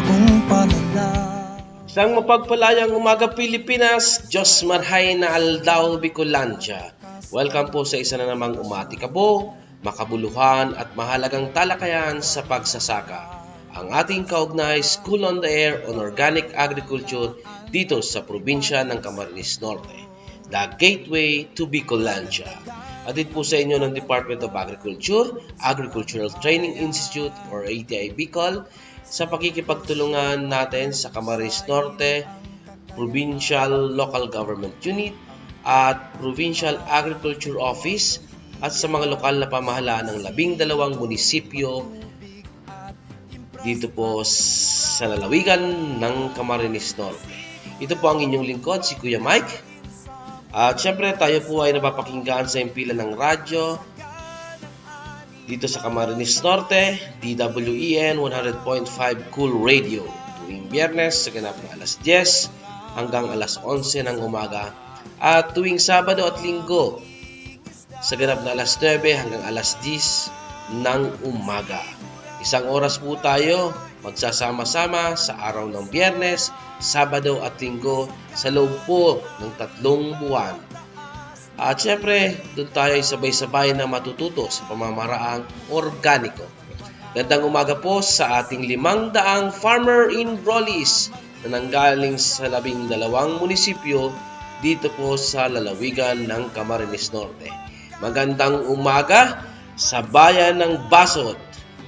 bagong palala. Isang mapagpalayang umaga Pilipinas, Diyos marhay na aldaw Bicolandia. Welcome po sa isa na namang umatikabo, makabuluhan at mahalagang talakayan sa pagsasaka. Ang ating kaugnay School on the Air on Organic Agriculture dito sa probinsya ng Camarines Norte, the gateway to Bicolandia. Atid po sa inyo ng Department of Agriculture, Agricultural Training Institute or ATI Bicol, sa pakikipagtulungan natin sa Camarines Norte, Provincial Local Government Unit at Provincial Agriculture Office at sa mga lokal na pamahalaan ng 12 munisipyo dito po sa lalawigan ng Camarines Norte. Ito po ang inyong lingkod, si Kuya Mike. At syempre tayo po ay napapakinggan sa impila ng radyo dito sa Camarines Norte, DWEN 100.5 Cool Radio. Tuwing Biyernes sa ganap na alas 10 hanggang alas 11 ng umaga at tuwing Sabado at Linggo sa ganap na alas 9 hanggang alas 10 ng umaga. Isang oras po tayo magsasama-sama sa araw ng Biyernes, Sabado at Linggo sa loob po ng 3 buwan. At syempre, doon tayo ay sabay-sabay na matututo sa pamamaraang organiko. Gandang umaga po sa ating 500 farmer enrollees na nanggaling sa 12 munisipyo dito po sa lalawigan ng Camarines Norte. Magandang umaga sa bayan ng Basot,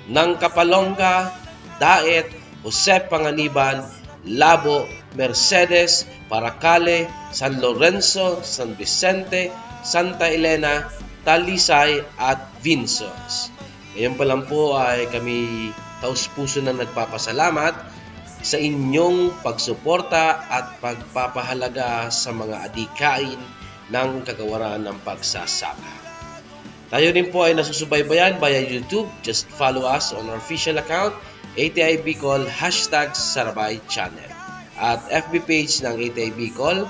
ng Kapalongga, Daet, Jose Panganiban, Labo, Mercedes, Paracale, San Lorenzo, San Vicente, Santa Elena, Talisay at Vinces. Ngayon pa lang po ay kami taus-puso na nagpapasalamat sa inyong pagsuporta at pagpapahalaga sa mga adikain ng kagawaran ng pagsasaka. Tayo din po ay nasusubaybayan via YouTube. Just follow us on our official account, ATI Bicol, #Sarabay Channel. At FB page ng ATI Bicol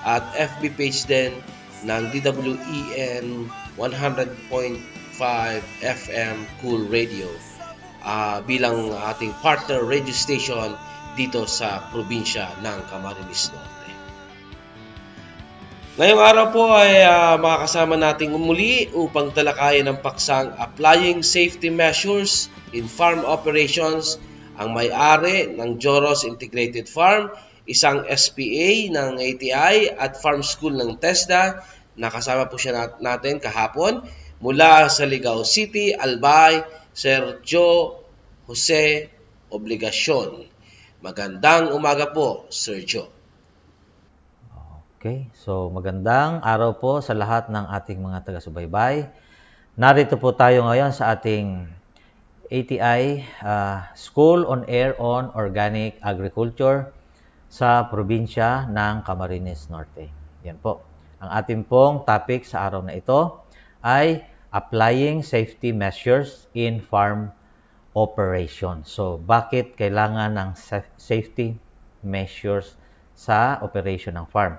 at FB page din ng DWEN 100.5 FM Cool Radio bilang ating partner radio station dito sa probinsya ng Camarines Norte. Ngayong araw po ay makakasama nating umuli upang talakayin ang paksang Applying Safety Measures in Farm Operations, ang may-ari ng Joros Integrated Farm, isang SPA ng ATI at Farm School ng TESDA. Nakasama po siya natin kahapon mula sa Ligao City, Albay, Sir Joe Jose Obligacion. Magandang umaga po, Sir Joe. Okay, so magandang araw po sa lahat ng ating mga taga-subaybay. Narito po tayo ngayon sa ating ATI School on Air on Organic Agriculture sa probinsya ng Camarines Norte. Yan po. Ang ating pong topic sa araw na ito ay Applying Safety Measures in Farm Operations. So, bakit kailangan ng safety measures sa operation ng farm?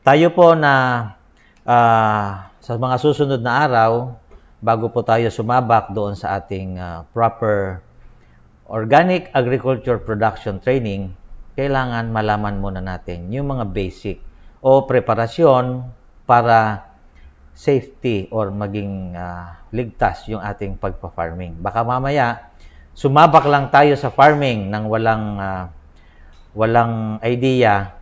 Tayo po na sa mga susunod na araw, bago po tayo sumabak doon sa ating proper organic agriculture production training, kailangan malaman muna natin yung mga basic o preparasyon para safety or maging ligtas yung ating pagpa-farming. Baka mamaya, sumabak lang tayo sa farming nang walang idea,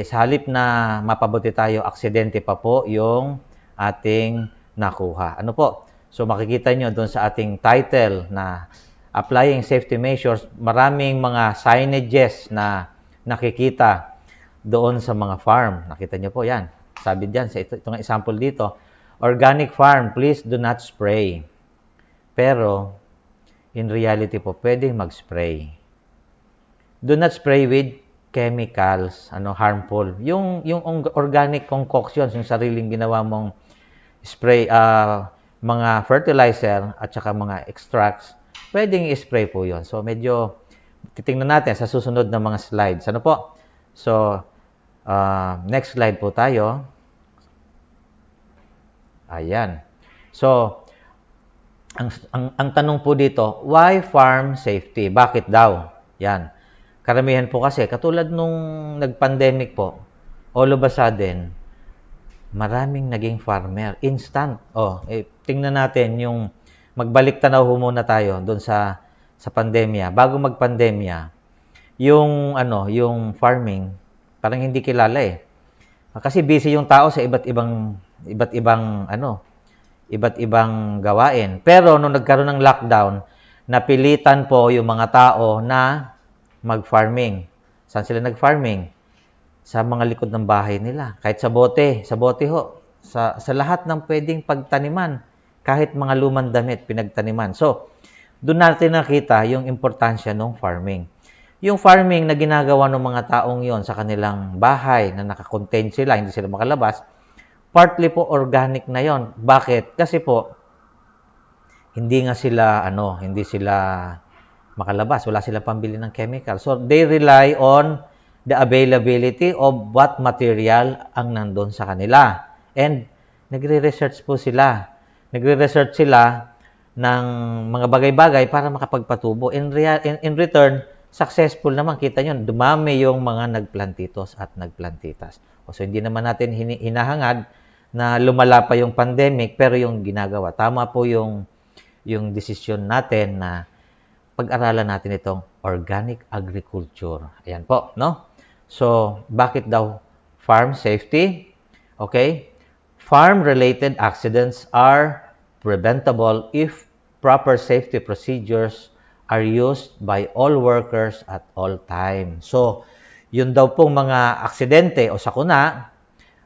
sa halip na mapabuti tayo, aksidente pa po yung ating nakuha. Ano po? So makikita nyo doon sa ating title na Applying Safety Measures, maraming mga signages na nakikita doon sa mga farm. Nakita nyo po yan. Sabi dyan, sa itong example dito, organic farm, please do not spray. Pero, in reality po, pwedeng mag-spray. Do not spray with chemicals, harmful. Yung organic concoctions, yung sariling ginawa mong spray, mga fertilizer at saka mga extracts, pwedeng i-spray po yon. So, medyo titingnan natin sa susunod na mga slides. Ano po? So, next slide po tayo. Ayan. So, ang tanong po dito, why farm safety? Bakit daw? Yan. karamihan po kasi, katulad nung nag-pandemic po, all of a sudden, maraming naging farmer. Instant. Tingnan natin yung magbalik tanaw ho muna tayo doon sa pandemya. Bago mag-pandemya, yung farming, parang hindi kilala eh. Kasi busy yung tao sa iba't ibang gawain. Pero nung nagkaroon ng lockdown, napilitan po yung mga tao na mag-farming. Saan sila nag-farming? Sa mga likod ng bahay nila. Kahit sa bote ho. Sa lahat ng pwedeng pagtaniman. Kahit mga lumang damit, pinagtaniman. So, doon natin nakita yung importansya ng farming. Yung farming na ginagawa ng mga taong yon sa kanilang bahay, na nakakontain sila, hindi sila makalabas, partly po organic na yon. Bakit? Kasi po, hindi sila makalabas. Wala silang pambili ng chemical. So, they rely on the availability of what material ang nandun sa kanila. And, nagre-research po sila. Nagre-research sila ng mga bagay-bagay para makapagpatubo. In return, successful naman. Kita nyo, dumami yung mga nagplantitos at nagplantitas. So, hindi naman natin hinahangad na lumala pa yung pandemic, pero yung ginagawa. Tama po yung desisyon natin na pag-aralan natin itong organic agriculture. Ayan po, no? So, bakit daw farm safety? Okay? Farm-related accidents are preventable if proper safety procedures are used by all workers at all time. So, yun daw pong mga aksidente o sakuna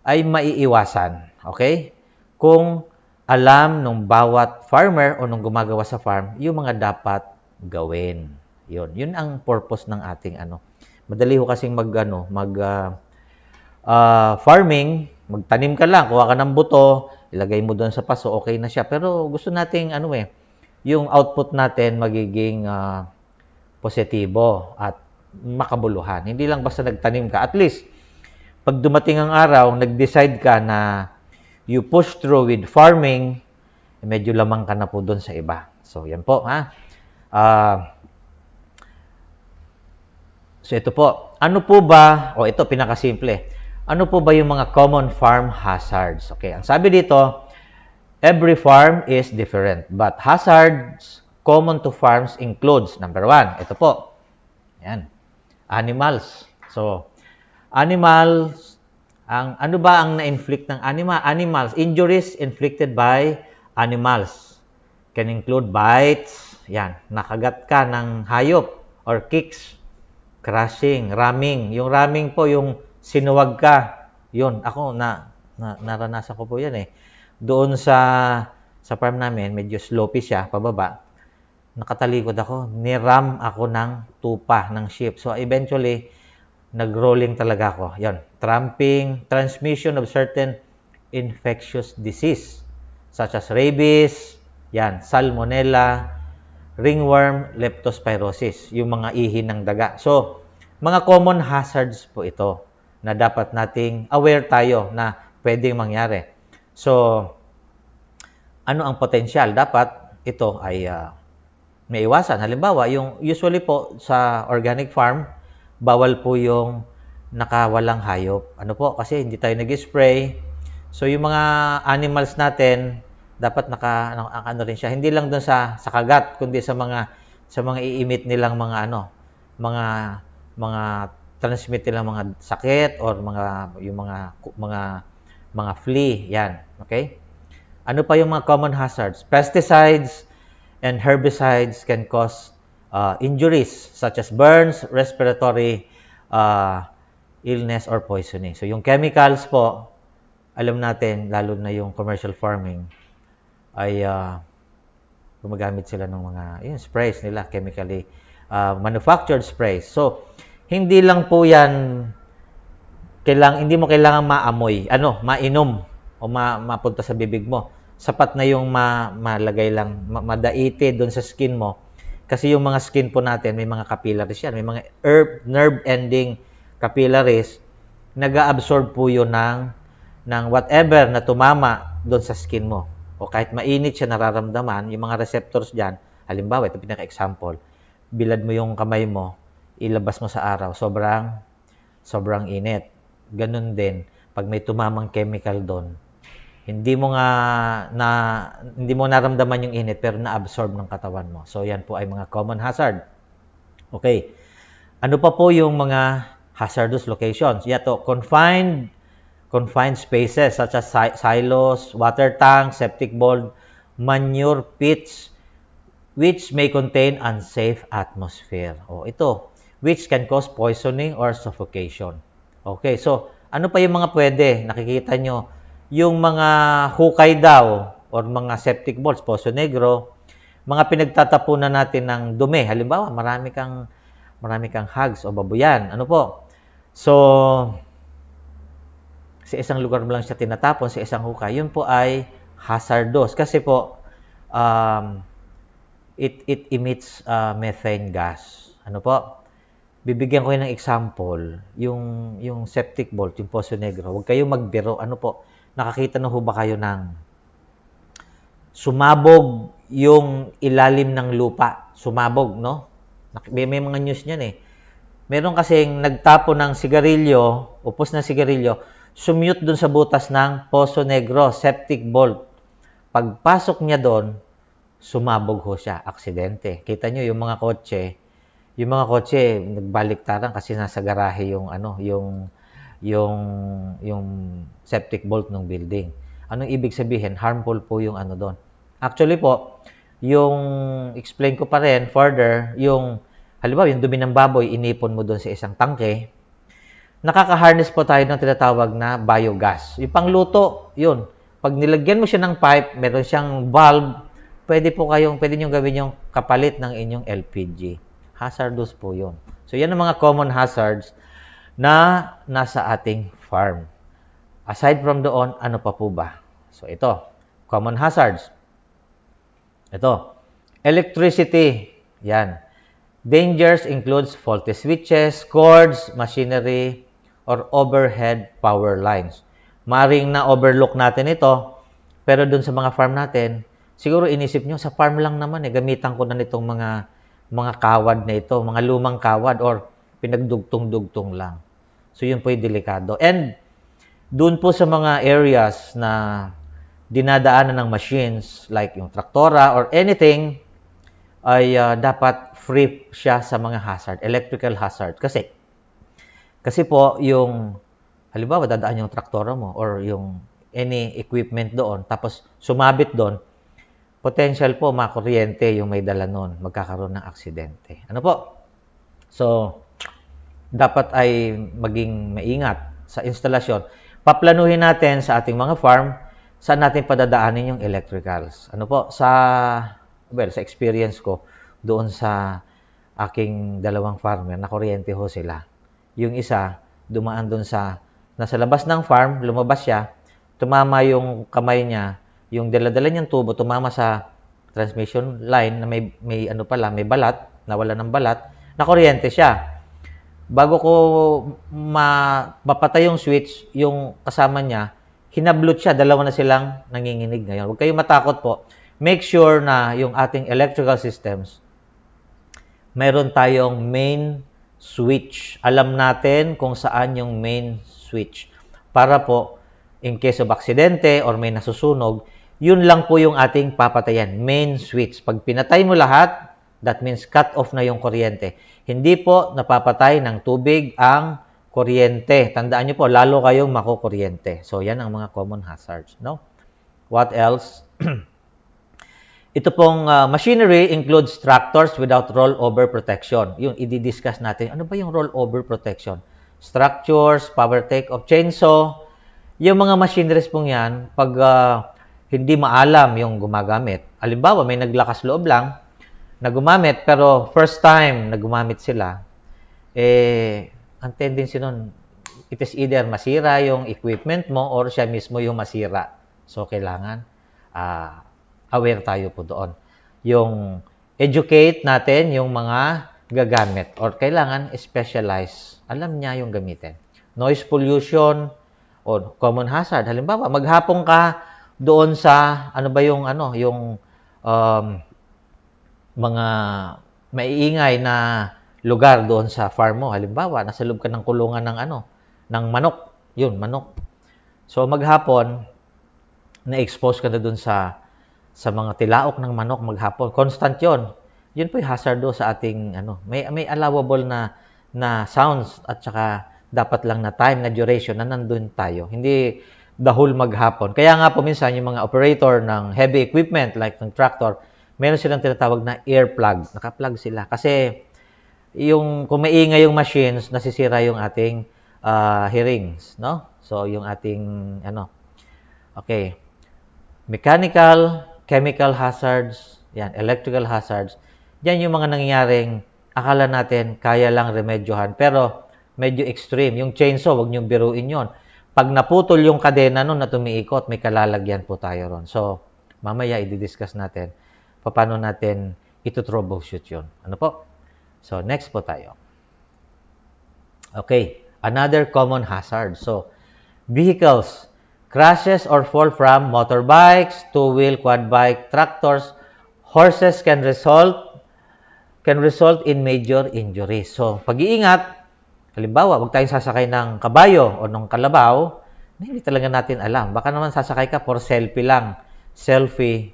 ay maiiwasan. Okay? Kung alam nung bawat farmer o nung gumagawa sa farm yung mga dapat gawin. Yun ang purpose ng ating Madali ho kasing farming, magtanim ka lang, kuha ka ng buto, ilagay mo doon sa paso, okay na siya. Pero gusto nating yung output natin magiging positibo at makabuluhan. Hindi lang basta nagtanim ka. At least pag dumating ang araw, nag-decide ka na you push through with farming, medyo lamang ka na po doon sa iba. So, yan po, ha? So, ito po. Ano po ba, ito, pinakasimple. Ano po ba yung mga common farm hazards? Okay, ang sabi dito, every farm is different, but hazards common to farms includes, number 1, ito po. Yan. Animals. So, animals, ano ba ang na-inflict ng animals? Injuries inflicted by animals can include bites, yan, nakagat ka ng hayop, or kicks, crushing, ramming. Yung ramming po, yung sinuwag ka. Yun, ako, naranasan ko po yan eh. Doon sa farm namin, medyo slopey siya, pababa. Nakatalikod ako, niram ako ng tupa ng sheep. So, eventually, nag-rolling talaga ako. Yan. Tramping, transmission of certain infectious disease such as rabies, yan, salmonella, ringworm, leptospirosis, yung mga ihi ng daga. So, mga common hazards po ito na dapat nating aware tayo na pwedeng mangyari. So, ano ang potensyal? Dapat ito ay may iwasan. Halimbawa, yung usually po sa organic farm, bawal po yung nakawalang hayop. Ano po? Kasi hindi tayo nag-spray. So, yung mga animals natin, dapat ano rin siya. Hindi lang doon sa kagat, kundi sa mga i-emit nilang mga transmit nilang mga sakit or mga flea. Yan. Okay? Ano pa yung mga common hazards? Pesticides and herbicides can cause injuries such as burns, respiratory illness, or poisoning. So, yung chemicals po, alam natin, lalo na yung commercial farming, ay gumagamit sila ng mga sprays nila, chemically manufactured sprays. So, hindi lang po yan, hindi mo kailangan maamoy, mainom o mapunta sa bibig mo. Sapat na yung malagay lang, madaite doon sa skin mo. Kasi yung mga skin po natin, may mga capillaries yan. May mga nerve-ending capillaries, nag-absorb po yun ng whatever na tumama doon sa skin mo. O kahit mainit siya nararamdaman, yung mga receptors dyan, halimbawa, ito pinaka-example, bilad mo yung kamay mo, ilabas mo sa araw, sobrang init. Ganun din, pag may tumamang chemical doon, hindi mo naramdaman yung init pero na-absorb ng katawan mo. So yan po ay mga common hazard. Okay. Ano pa po yung mga hazardous locations? Yato, confined spaces such as silos, water tanks, septic vault, manure pits, which may contain unsafe atmosphere. O ito, which can cause poisoning or suffocation. Okay, so ano pa yung mga pwede? Nakikita nyo, yung mga hukay daw or mga septic vaults, Poso Negro, mga pinagtatapunan natin ng dumi. Halimbawa, marami kang hogs o babuyan. Ano po? So, sa isang lugar mo lang siya tinatapon, sa isang hukay, yun po ay hazardous. Kasi po, it emits methane gas. Ano po? Bibigyan ko yun ng example, yung septic vault, yung Poso Negro. Huwag kayong magbiro. Ano po? Nakakita na ho ba kayo ng sumabog yung ilalim ng lupa? Sumabog, no? May mga news niyan eh. Meron kasing nagtapo ng sigarilyo, upos na sigarilyo, sumute dun sa butas ng Poso Negro, septic vault. Pagpasok niya doon, sumabog ho siya, aksidente. Kita nyo yung mga kotse, nagbaliktaran kasi nasa garahe yung septic vault ng building. Anong ibig sabihin? Harmful po yung ano doon. Actually po, yung explain ko pa rin further, halimbawa yung dumi ng baboy, inipon mo doon sa isang tangke, nakaka-harness po tayo ng tinatawag na biogas. Yung pangluto, yun. Pag nilagyan mo siya ng pipe, meron siyang valve, pwede nyo gawin yung kapalit ng inyong LPG. Hazardous po yun. So, yan ang mga common hazards na nasa ating farm. Aside from doon, ano pa po ba? So, ito. Common hazards. Ito. Electricity. Yan. Dangers includes faulty switches, cords, machinery, or overhead power lines. Maring na-overlook natin ito, pero dun sa mga farm natin, siguro inisip nyo, sa farm lang naman gamitan ko na nitong mga kawad na ito, mga lumang kawad, or pinagdugtong-dugtong lang. So, yun po yung delikado. And, dun po sa mga areas na dinadaanan ng machines, like yung traktora or anything, ay dapat free siya sa mga hazard, electrical hazard. Kasi po, halimbawa, dadaan yung traktora mo or yung any equipment doon, tapos sumabit doon, potential po makuryente yung may dala nun, magkakaroon ng aksidente. Ano po? So, dapat ay maging maingat sa instalasyon. Paplanuhin natin sa ating mga farm, saan natin padadaanin yung electricals. Ano po? Sa experience ko, doon sa aking dalawang farmer, nakuryente ho sila. Yung isa, dumaan doon nasa labas ng farm, lumabas siya, tumama yung kamay niya, yung dala-dala niyang tubo, tumama sa transmission line na may balat, nawala ng balat, nakuryente siya. Bago ko mapatay yung switch, yung kasama niya, hinablot siya, dalawa na silang nanginginig ngayon. Huwag kayong matakot po. Make sure na yung ating electrical systems, mayroon tayong main switch. Alam natin kung saan yung main switch. Para po, in case of aksidente or may nasusunog, yun lang po yung ating papatayan, main switch. Pag pinatay mo lahat, that means cut off na yung kuryente. Hindi po napapatay ng tubig ang kuryente. Tandaan nyo po, lalo kayong makukuryente. So, yan ang mga common hazards. No? What else? Ito pong machinery includes tractors without rollover protection. Yung i-discuss natin, ano ba yung rollover protection? Structures, power take-off, chainsaw. Yung mga machineries pong yan, pag hindi maalam yung gumagamit. Halimbawa, may naglakas loob lang na gumamit, pero first time na gumamit sila, ang tendency nun, it is either masira yung equipment mo or siya mismo yung masira. So, kailangan aware tayo po doon. Yung educate natin yung mga gagamit or kailangan specialize. Alam niya yung gamitin. Noise pollution o common hazard. Halimbawa, maghapon ka doon sa yung mga maiingay na lugar doon sa farm mo. Halimbawa, nasa loob ka ng kulungan ng ng manok. Yun, manok. So maghapon, na-expose ka na doon sa mga tilaok ng manok maghapon. Constant 'yon. Yun po 'yung hazardous sa ating may allowable na sounds at saka dapat lang na time, na duration na nandun tayo. Hindi the whole maghapon. Kaya nga po minsan yung mga operator ng heavy equipment like ng tractor, meron silang tinatawag na earplug. Naka-plug sila. Kasi kung maingay yung machines, nasisira yung ating hearings, no? So, yung ating, okay. Mechanical, chemical hazards, yan, electrical hazards. Yan yung mga nangyayaring akala natin kaya lang remedyohan. Pero, medyo extreme. Yung chainsaw, wag niyong biruin yon. Pag naputol yung kadena nun na tumiikot, may kalalagyan po tayo ron. So, mamaya i-discuss natin paano natin ito-troubleshoot yun. Ano po? So, next po tayo. Okay, another common hazard. So, vehicles, crashes or fall from motorbikes, two-wheel, quad bike, tractors, horses can result in major injuries. So, pag-iingat, halimbawa, huwag tayong sasakay ng kabayo o ng kalabaw, hindi talaga natin alam. Baka naman sasakay ka for selfie lang. Selfie,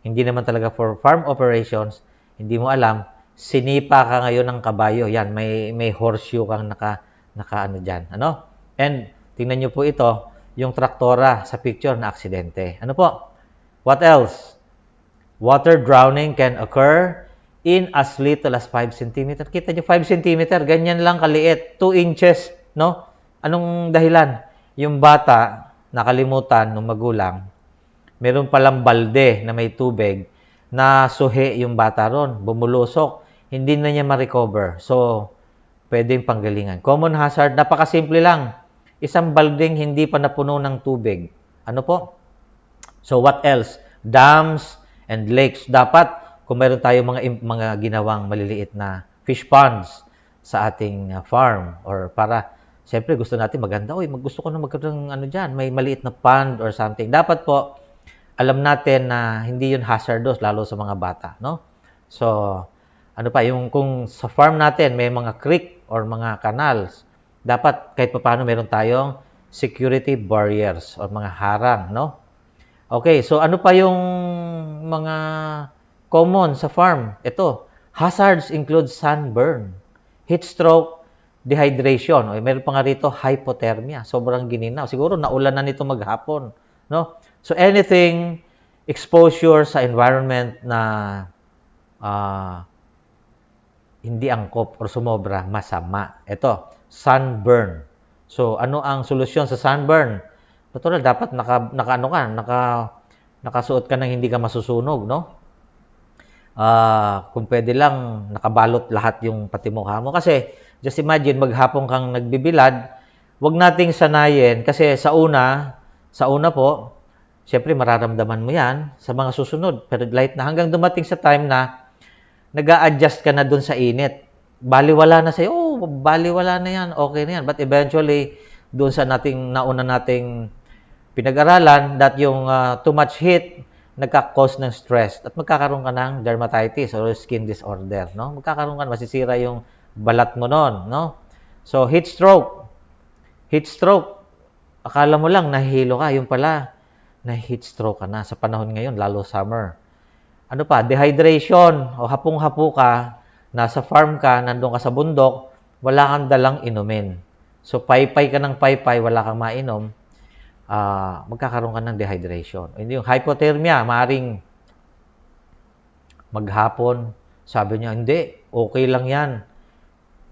hindi naman talaga for farm operations, hindi mo alam, sinipa ka ngayon ng kabayo. Yan, may horseshoe kang naka dyan. And, tingnan nyo po ito, yung traktora sa picture na aksidente. Ano po? What else? Water drowning can occur in as little as 5 cm. Kita nyo, 5 cm, ganyan lang kaliit. 2 inches, no? Anong dahilan? Yung bata, nakalimutan ng magulang, meron palang balde na may tubig, na suhi yung bata ron, bumulusok, hindi na niya ma-recover. So, pwedeng panggalingan. Common hazard, napakasimple lang. Isang baldeng hindi pa napuno ng tubig. Ano po? So, what else? Dams and lakes. Dapat, kung meron tayong mga ginawang maliliit na fish ponds sa ating farm, or para, siyempre gusto natin maganda, gusto ko na magkaroon ng dyan, may maliit na pond or something. Dapat po, alam natin na hindi yun hazardous, lalo sa mga bata, no? So, kung sa farm natin may mga creek or mga canals, dapat kahit paano meron tayong security barriers or mga harang, no? Okay, so ano pa yung mga common sa farm? Ito, hazards include sunburn, heat stroke, dehydration. Meron pa nga rito hypothermia, sobrang gininaw. Siguro naulan na nito maghapon, no? So anything exposure sa environment na hindi angkop or sumobra, masama. Ito, sunburn. So, ano ang solusyon sa sunburn? Natural, dapat nakasuot ka ng hindi ka masusunog, no? Kung pwede lang, nakabalot lahat yung pati mukha mo. Kasi, just imagine, maghapon kang nagbibilad, wag nating sanayin, kasi sa una po, syempre mararamdaman mo yan sa mga susunod. Pero light na, hanggang dumating sa time na nag-a-adjust ka na dun sa init. Baliwala na sa'yo, baliwala na yan, okay na yan. But eventually, dun sa nauna nating pinag-aralan, that yung too much heat, nagka-cause ng stress. At magkakaroon ka ng dermatitis or skin disorder, no? Magkakaroon ka, masisira yung balat mo nun, no? So, heat stroke. Heat stroke. Akala mo lang, nahihilo ka. Yung pala, na-heat stroke ka na sa panahon ngayon, lalo summer. Ano pa? Dehydration. O hapong-hapo ka, nasa farm ka, nandun ka sa bundok, wala kang dalang inumin. So, paypay ka ng paypay, wala kang mainom, magkakaroon ka ng dehydration. Hindi yung hypothermia, maring maghapon, sabi niya, hindi, okay lang yan.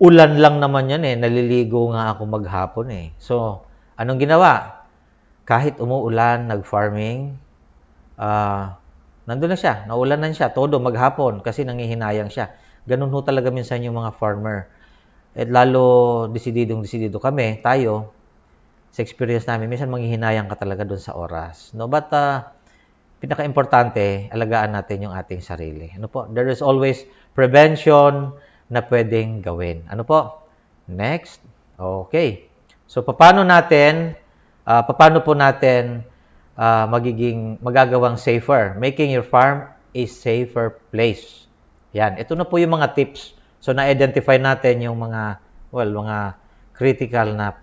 Ulan lang naman yan naliligo nga ako maghapon So, anong ginawa? Kahit umuulan, nag-farming, nandun na siya, naulanan siya, todo maghapon kasi nangihinayang siya. Ganun ho talaga minsan yung mga farmer. At lalo desidido kami, tayo, sa experience namin, minsan manghihinayang ka talaga dun sa oras. No? But, pinaka-importante, alagaan natin yung ating sarili. Ano po? There is always prevention na pwedeng gawin. Ano po? Next. Okay. So, paano po natin magagawang safer? Making your farm a safer place. Yan. Ito na po yung mga tips So, na-identify natin yung mga critical na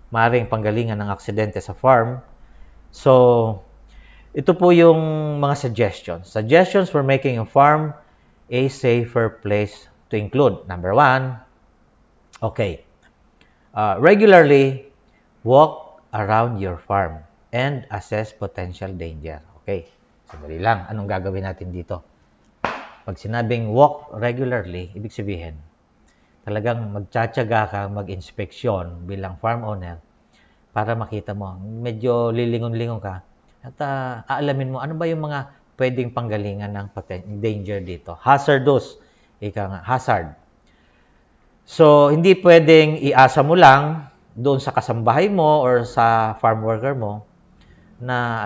maaaring panggalingan ng aksidente sa farm. So, ito po yung mga suggestions. Suggestions for making a farm a safer place to include. Number 1, okay, regularly walk around your farm and assess potential danger. Okay, sandali lang. Anong gagawin natin dito? Pag sinabing walk regularly, ibig sabihin, talagang magtsatsaga ka mag-inspeksyon bilang farm owner para makita mo. Medyo lilingon-lingon ka at aalamin mo ano ba yung mga pwedeng panggalingan ng danger dito. Hazardous. Hazard. So, hindi pwedeng iasa mo lang doon sa kasambahay mo or sa farm worker mo na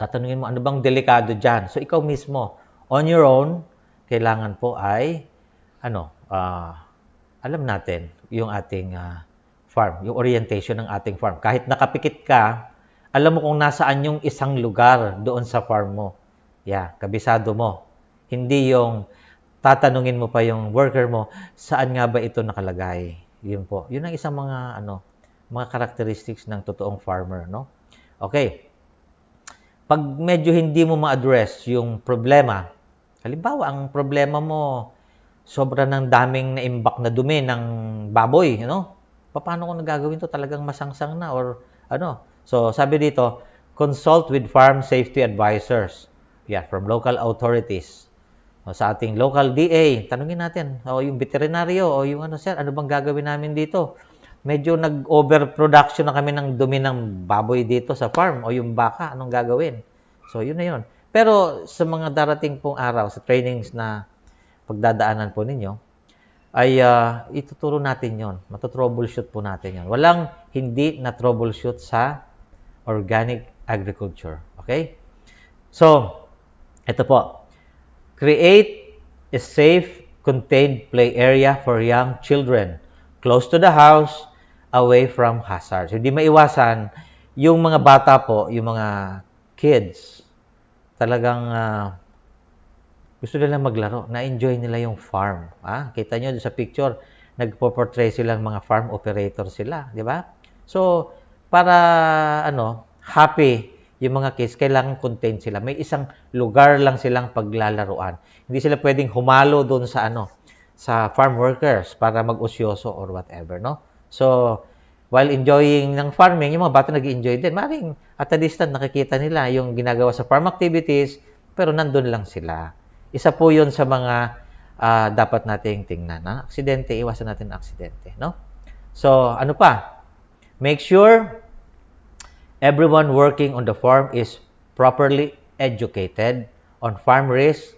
tatanungin mo, ano bang delikado dyan? So, ikaw mismo, on your own, kailangan po ay, alam natin yung ating farm, yung orientation ng ating farm. Kahit nakapikit ka, alam mo kung nasaan yung isang lugar doon sa farm mo. Kabisado mo. Hindi yung tatanungin mo pa yung worker mo, saan nga ba ito nakalagay? Yun po. Yun ang isang mga characteristics ng totoong farmer, no? Okay. Pag medyo hindi mo ma-address yung problema, halimbawa, ang problema mo, sobra ng daming naimbak na dumi ng baboy, paano ko nagagawin to? Talagang masangsang na or So, sabi dito, consult with farm safety advisors. From local authorities. Sa ating local DA, tanungin natin, yung veterinaryo, o yung sir, ano bang gagawin namin dito? Medyo nag-overproduction na kami ng dumi ng baboy dito sa farm, o yung baka, anong gagawin? So, yun na yun. Pero sa mga darating pong araw, sa trainings na pagdadaanan po ninyo, ay ituturo natin yon. Matotroubleshoot po natin yon. Walang hindi na troubleshoot sa organic agriculture. Okay? So, ito po. Create a safe, contained play area for young children close to the house, away from hazards. Hindi maiwasan yung mga bata po, yung mga kids, talagang gusto nila maglaro. Na-enjoy nila yung farm. Kita nyo sa picture, nagpo-portray silang mga farm operator sila. Di ba? So, para happy yung mga kids, kailangan contained sila. May isang lugar lang silang paglalaruan. Hindi sila pwedeng humalo doon sa sa farm workers para mag-usyoso or whatever, no? So, while enjoying ng farming, yung mga bata nag-enjoy din. Maring at a distance nakikita nila yung ginagawa sa farm activities, pero nandun lang sila. Isa po yun sa mga dapat nating tingnan. Aksidente, iwasan natin ang aksidente, no? So, ano pa? Make sure everyone working on the farm is properly educated on farm risk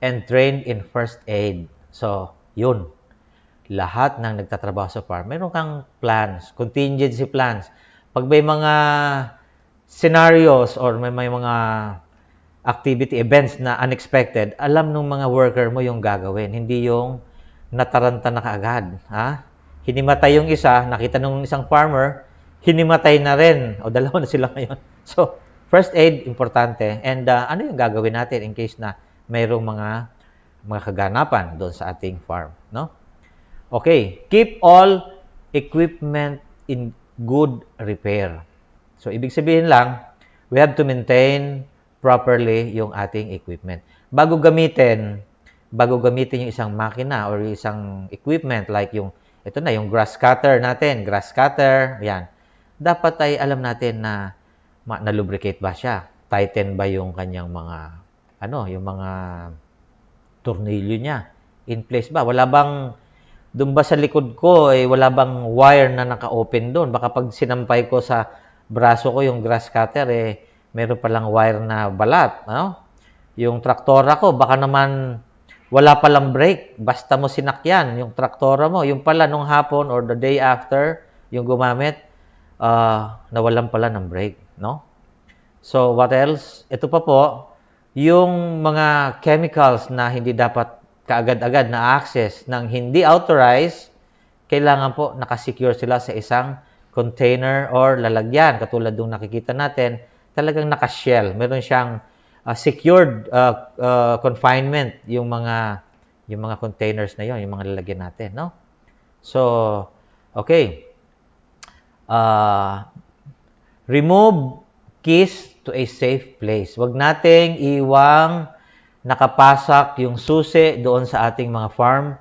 and trained in first aid. So, yun. Lahat ng nagtatrabaho sa farm, meron kang plans, contingency plans. Pag may mga scenarios or may mga activity events na unexpected, alam ng mga worker mo yung gagawin. Hindi yung nataranta na kaagad. Hinimatay yung isa, nakita nung isang farmer, hinimatay na rin. O dalawa na sila ngayon. So, first aid, importante. And ano yung gagawin natin in case na mayroong mga kaganapan doon sa ating farm, no? Okay, keep all equipment in good repair. So, ibig sabihin lang, we have to maintain properly yung ating equipment. Bago gamitin yung isang makina or isang equipment like yung grass cutter natin, yan. Dapat ay alam natin na na-lubricate ba siya? Tighten ba yung kanyang mga yung mga tornilyo niya? In place ba? Wala bang doon ba sa likod ko wala bang wire na naka-open doon? Baka pag sinampay ko sa braso ko yung grass cutter meron palang wire na balat, no? Yung traktora ko, baka naman wala palang brake. Basta mo sinakyan yung traktora mo. Yung pala nung hapon or the day after, yung gumamit, nawalan pala ng brake, no? So, what else? Ito pa po, yung mga chemicals na hindi dapat kaagad-agad na access ng hindi authorized, kailangan po nakasecure sila sa isang container or lalagyan. Katulad nung nakikita natin, talagang naka-shell. Meron siyang secured confinement yung mga Yung mga containers na yon, yung mga lalagyan natin, no? So, okay. Remove keys to a safe place. Huwag nating iwang nakapasak yung susi doon sa ating mga farm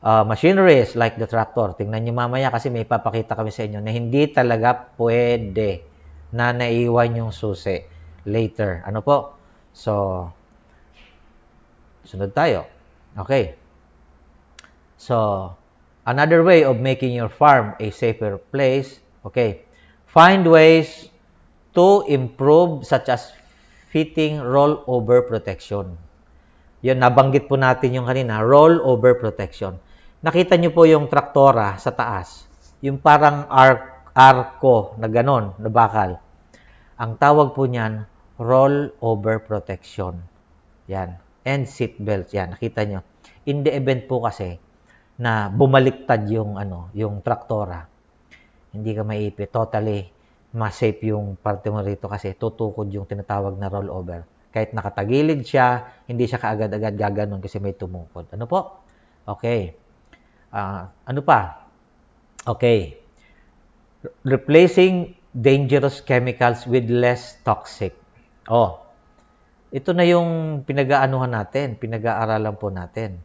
machineries like the tractor. Tingnan nyo mamaya kasi may papakita kami sa inyo na hindi talaga pwede na naiwan yung susi later. Ano po? So, sunod tayo. Okay. So, another way of making your farm a safer place, okay, find ways to improve such as fitting rollover protection. Yun, nabanggit po natin yung kanina, rollover protection. Nakita nyo po yung traktora sa taas. Yung parang arco na ganon, na bakal. Ang tawag po niyan, rollover protection. Yan. And seatbelt. Yan, nakita nyo. In the event po kasi na bumaliktad yung traktora, hindi ka maipit. Totally ma-safe yung parte mo rito kasi tutukod yung tinatawag na rollover. Kahit nakatagilid siya, hindi siya kaagad-agad gaganon kasi may tumukod. Ano po? Okay. Ano pa? Okay. Replacing dangerous chemicals with less toxic. Oh, ito na yung pinag-aanuhan natin, pinag-aaralan po natin.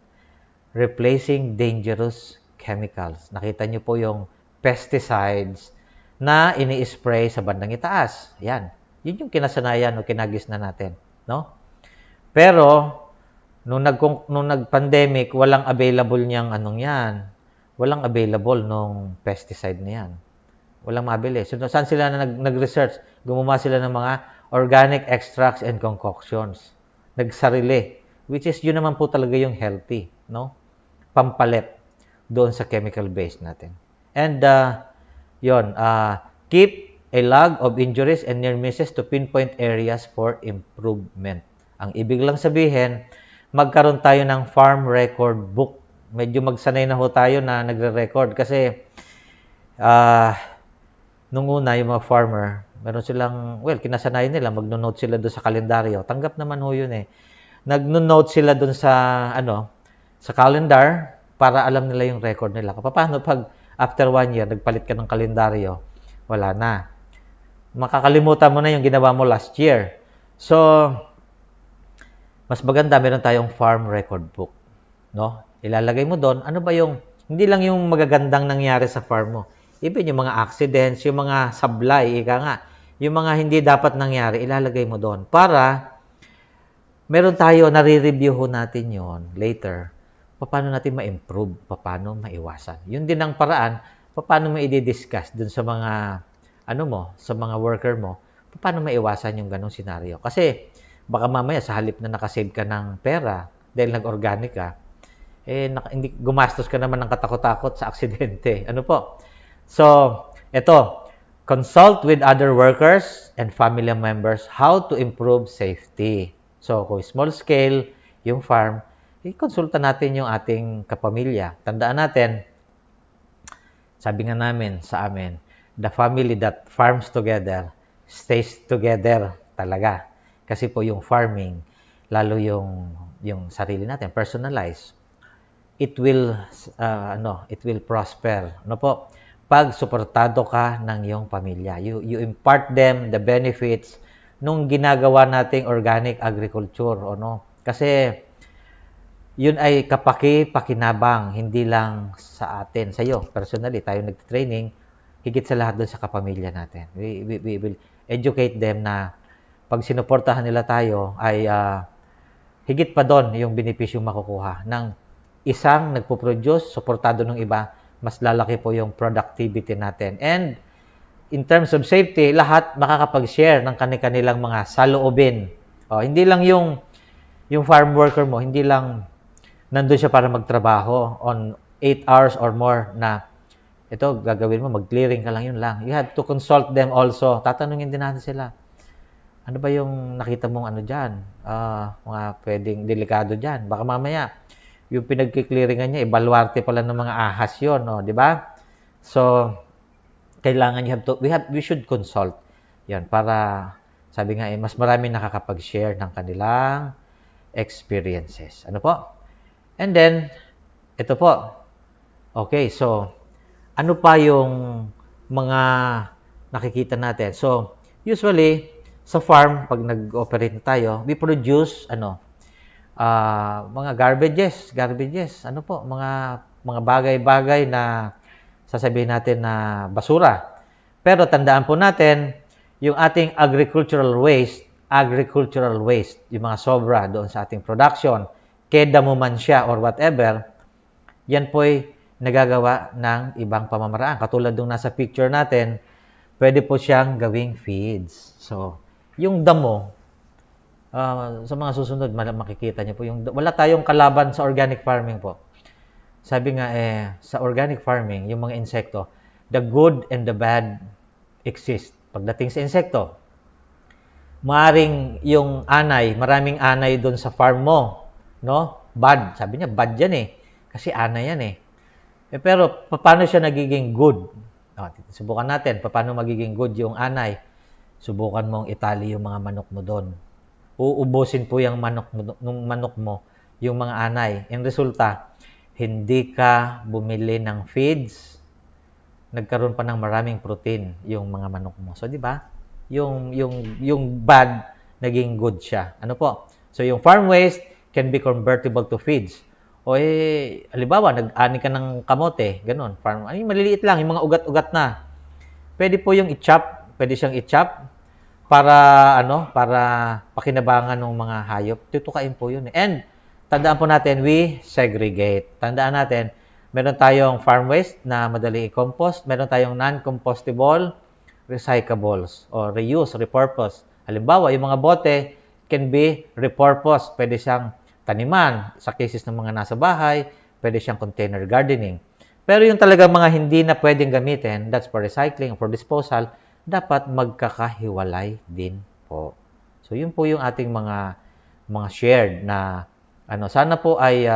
Replacing dangerous chemicals. Nakita nyo po yung pesticides na ini-spray sa bandang itaas. Yan. Yun yung kinasanayan o kinagis na natin. No? Pero, nung nag-pandemic, walang available niyang yan. Walang available nung pesticide na yan. Walang mabili. So, saan sila nag-research? Gumawa sila ng mga organic extracts and concoctions. Nagsarili. Which is, yun naman po talaga yung healthy. No? Pampalit doon sa chemical base natin. And, keep a log of injuries and near misses to pinpoint areas for improvement. Ang ibig lang sabihin, magkaroon tayo ng farm record book. Medyo magsanay na ho tayo na nagre-record kasi nung una yung mga farmer, meron silang, kinasanayan nila, magno-note sila doon sa kalendaryo. Tanggap naman ho yun eh. Nagno-note sila doon sa, sa calendar para alam nila yung record nila. Paano pag after 1 year, nagpalit ka ng kalendaryo, wala na. Makakalimutan mo na yung ginawa mo last year. So, mas maganda, meron tayong farm record book. No? Ilalagay mo doon, ano ba yung, hindi lang yung magagandang nangyari sa farm mo. Even yung mga accidents, yung mga sablay, yung mga hindi dapat nangyari, ilalagay mo doon. Para, meron tayo, nare-review ho natin yon later. Paano natin ma-improve? Paano maiwasan? Yun din ang paraan, paano mo i-discuss dun sa mga sa mga worker mo, paano maiwasan yung ganong senaryo? Kasi, baka mamaya sa halip na nakasave ka ng pera dahil nag-organic ka, hindi gumastos ka naman ng katakot-takot sa aksidente. Ano po? So, ito, consult with other workers and family members how to improve safety. So, kung small scale yung farm, i-konsulta natin yung ating kapamilya. Tandaan natin, sabi nga namin sa amin, the family that farms together stays together talaga. Kasi po yung farming, lalo yung sarili natin, personalized, it will prosper. Ano po? Pag suportado ka ng iyong pamilya, you impart them the benefits nung ginagawa nating organic agriculture, Kasi yun ay pakinabang, hindi lang sa atin, sa iyo personally, tayo nagte-training, higit sa lahat doon sa kapamilya natin. We will educate them na pag sinuportahan nila tayo ay higit pa doon yung benepisyo makukuha ng isang nagpo-produce, suportado ng iba, mas lalaki po yung productivity natin. And in terms of safety, lahat makakapag-share ng kanilang mga saloobin. Hindi lang yung farm worker mo, hindi lang nandun siya para magtrabaho on 8 hours or more na ito, gagawin mo, mag-clearing ka lang, yun lang. You have to consult them also. Tatanungin din natin sila. Ano ba yung nakita mong dyan? Mga pwedeng delikado dyan. Baka mamaya, yung pinag-clearingan niya, baluarte pala ng mga ahas yun, di ba? So, kailangan we should consult. Yan, para, sabi nga, mas marami nakakapag-share ng kanilang experiences. Ano po? And then, ito po. Okay, so, ano pa yung mga nakikita natin? So, usually, sa farm, pag nag-operate na tayo, we produce, mga garbages, ano po, mga bagay-bagay na sasabihin natin na basura. Pero tandaan po natin, yung ating agricultural waste, yung mga sobra doon sa ating production, keda mo man siya or whatever, yan po'y nagagawa ng ibang pamamaraan. Katulad nung nasa picture natin, pwede po siyang gawing feeds. So, yung damo, sa mga susunod, makikita niyo po, wala tayong kalaban sa organic farming po. Sabi nga, sa organic farming, yung mga insekto, the good and the bad exist. Pagdating sa insekto, maraming anay doon sa farm mo, no? Bad. Sabi niya, bad yan eh. Kasi anay yan eh. Pero, paano siya nagiging good? Subukan natin, paano magiging good yung anay? Subukan mong itali yung mga manok mo doon. Uubusin po yung manok mo, yung mga anay. Yung resulta, hindi ka bumili ng feeds, nagkaroon pa ng maraming protein yung mga manok mo. So, di ba? Yung bad, naging good siya. Ano po? So, yung farm waste can be convertible to feeds. O halimbawa, nag-ani ka ng kamote, ganun. Farm, maliliit lang, yung mga ugat-ugat na. Pwede po yung pwede siyang i-chop para pakinabangan ng mga hayop. Tutukain po yun. And, tandaan po natin, we segregate. Tandaan natin, meron tayong farm waste na madali i-compost, meron tayong non-compostable, recyclables, or reuse, repurpose. Halimbawa, yung mga bote can be repurposed. Pwede siyang taniman. Sa cases ng mga nasa bahay, pwede siyang container gardening. Pero yung talaga mga hindi na pwedeng gamitin, that's for recycling, for disposal, dapat magkakahiwalay din po. So, yun po yung ating mga shared na sana po ay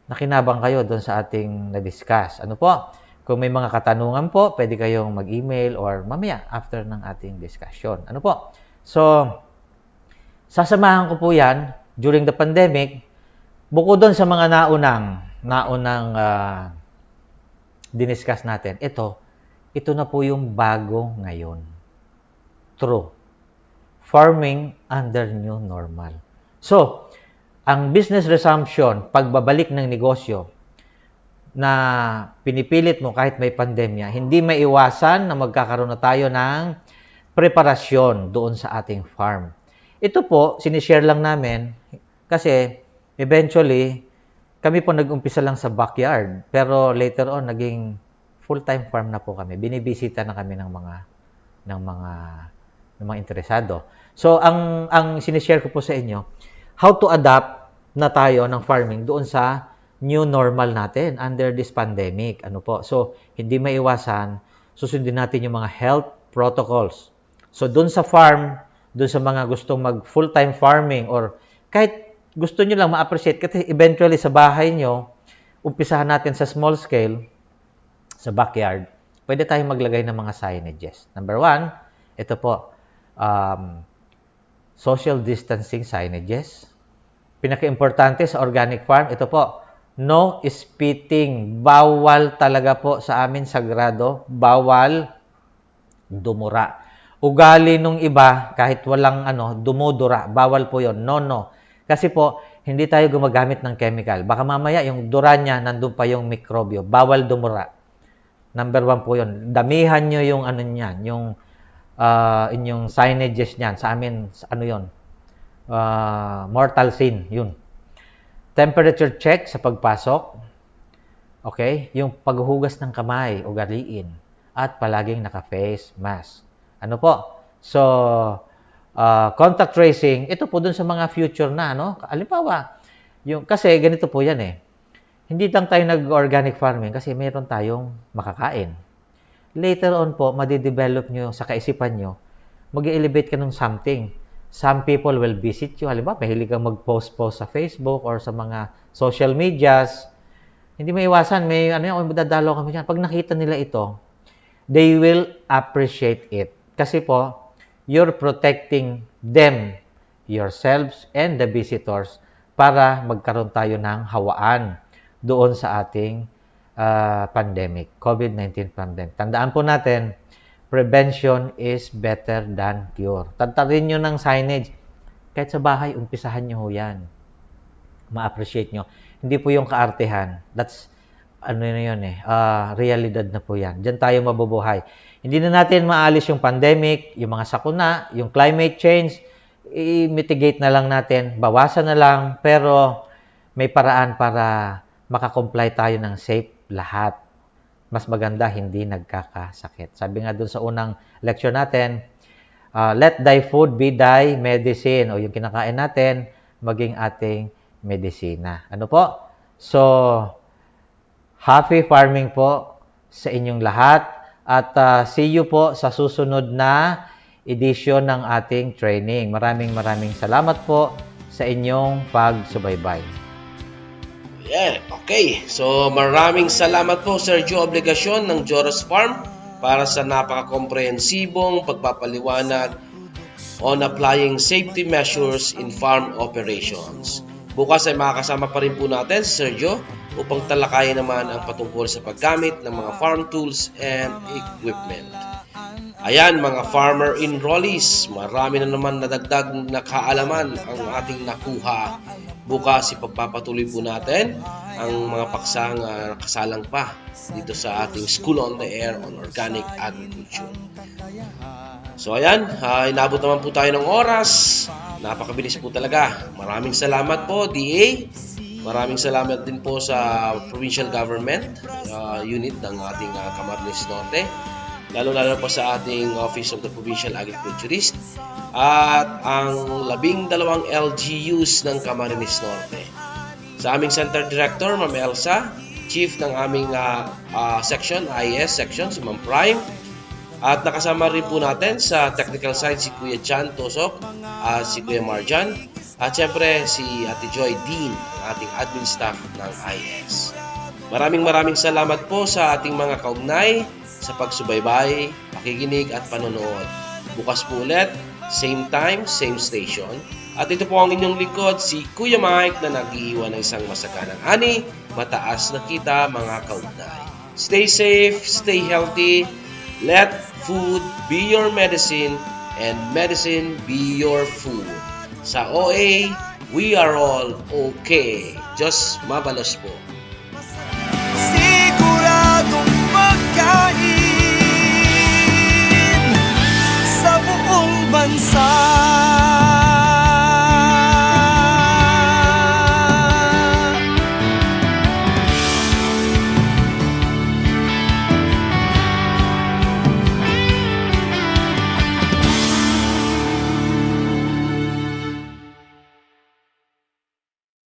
nakinabang kayo doon sa ating na-discuss. Ano po? Kung may mga katanungan po, pwede kayong mag-email or mamaya after ng ating discussion. Ano po? So, sasamahan ko po yan during the pandemic, bukod doon sa mga naunang diniscuss natin. Ito na po yung bago ngayon. True. Farming under new normal. So, ang business resumption, pagbabalik ng negosyo, na pinipilit mo kahit may pandemya, hindi maiwasan na magkakaroon na tayo ng preparasyon doon sa ating farm. Ito po, sinishare lang namin kasi eventually, kami po nag-umpisa lang sa backyard, pero later on, naging full-time farm na po kami. Binibisita na kami ng mga interesado. So, ang sinishare ko po sa inyo, how to adapt na tayo ng farming doon sa new normal natin under this pandemic. Ano po? So, hindi maiwasan, susundin natin yung mga health protocols. So, doon sa farm, doon sa mga gustong mag full-time farming or kahit gusto nyo lang ma-appreciate kasi eventually sa bahay nyo, umpisahan natin sa small scale, sa backyard, pwede tayong maglagay ng mga signages. Number 1, ito po, social distancing signages. Pinaka-importante sa organic farm, ito po, no spitting. Bawal talaga po sa amin sagrado. Bawal dumura. Ugali nung iba, kahit walang dumudura, bawal po yon. No. Kasi po, hindi tayo gumagamit ng chemical. Baka mamaya, yung dura niya, nandun pa yung mikrobyo. Bawal dumura. Number 1 po yon. Damihan nyo yung niyan, yung inyong signages niyan. Sa amin, yon? Mortal sin, yun. Temperature check sa pagpasok. Okay? Yung paghuhugas ng kamay, ugaliin. At palaging naka-face mask. Ano po? So, contact tracing, ito po dun sa mga future na, Halimbawa, kasi ganito po yan eh. Hindi lang tayo nag-organic farming kasi mayroon tayong makakain. Later on po, madidevelop nyo sa kaisipan nyo, mag-elevate ka ng something. Some people will visit you. Halimbawa, mahilig kang mag-post sa Facebook or sa mga social medias. Hindi maiwasan. May dadalo kami dyan. Pag nakita nila ito, they will appreciate it. Kasi po, you're protecting them, yourselves, and the visitors para magkaroon tayo ng hawaan doon sa ating pandemic, COVID-19 pandemic. Tandaan po natin, prevention is better than cure. Tantarin nyo ng signage. Kahit sa bahay, umpisahan nyo ho yan. Ma-appreciate nyo. Hindi po yung kaartehan. That's, realidad na po yan. Diyan tayo mabubuhay. Hindi na natin maalis yung pandemic, yung mga sakuna, yung climate change, i-mitigate na lang natin, bawasan na lang, pero may paraan para makakomply tayo ng safe lahat. Mas maganda, hindi nagkakasakit. Sabi nga dun sa unang lecture natin, let thy food be thy medicine, o yung kinakain natin, maging ating medisina. Ano po? So, happy farming po sa inyong lahat. At see you po sa susunod na edition ng ating training. Maraming salamat po sa inyong pagsubaybay. Yeah, okay. So maraming salamat po Sir Joe Obligacion ng Joros Farm para sa napaka-komprehensibong pagpapaliwanag on applying safety measures in farm operations. Bukas ay makakasama pa rin po natin si Sir Joe upang talakayin naman ang patungkol sa paggamit ng mga farm tools and equipment. Ayan mga farmer enrollees, marami na naman nadagdag na kaalaman ang ating nakuha. Bukas ipagpapatuloy po natin ang mga paksang nakasalang pa dito sa ating School on the Air on Organic Agriculture. So ayan, inabot naman po tayo ng oras. Napakabilis po talaga. Maraming salamat po DA. Maraming salamat din po sa provincial government unit ng ating Camarines Norte. Lalo-lalo po sa ating Office of the Provincial Agriculturist at ang 12 LGUs ng Camarines Norte. Sa aming Center Director, Ma'am Elsa, Chief ng aming section, IS section, si Ma'am Prime, at nakasama rin po natin sa technical side si Kuya Chan Tosok, si Kuya Marjan, at syempre si Ate Joy Dean, ang ating admin staff ng IS. Maraming salamat po sa ating mga kaugnay sa pagsubaybay, pakikinig at panonood. Bukas po ulit, same time, same station. At ito po ang inyong likod, si Kuya Mike na nag-iiwan ng isang masaganang ani, mataas na kita mga kaugnay. Stay safe, stay healthy, let food be your medicine and medicine be your food. Sa OA, we are all okay. Diyos mabalos po.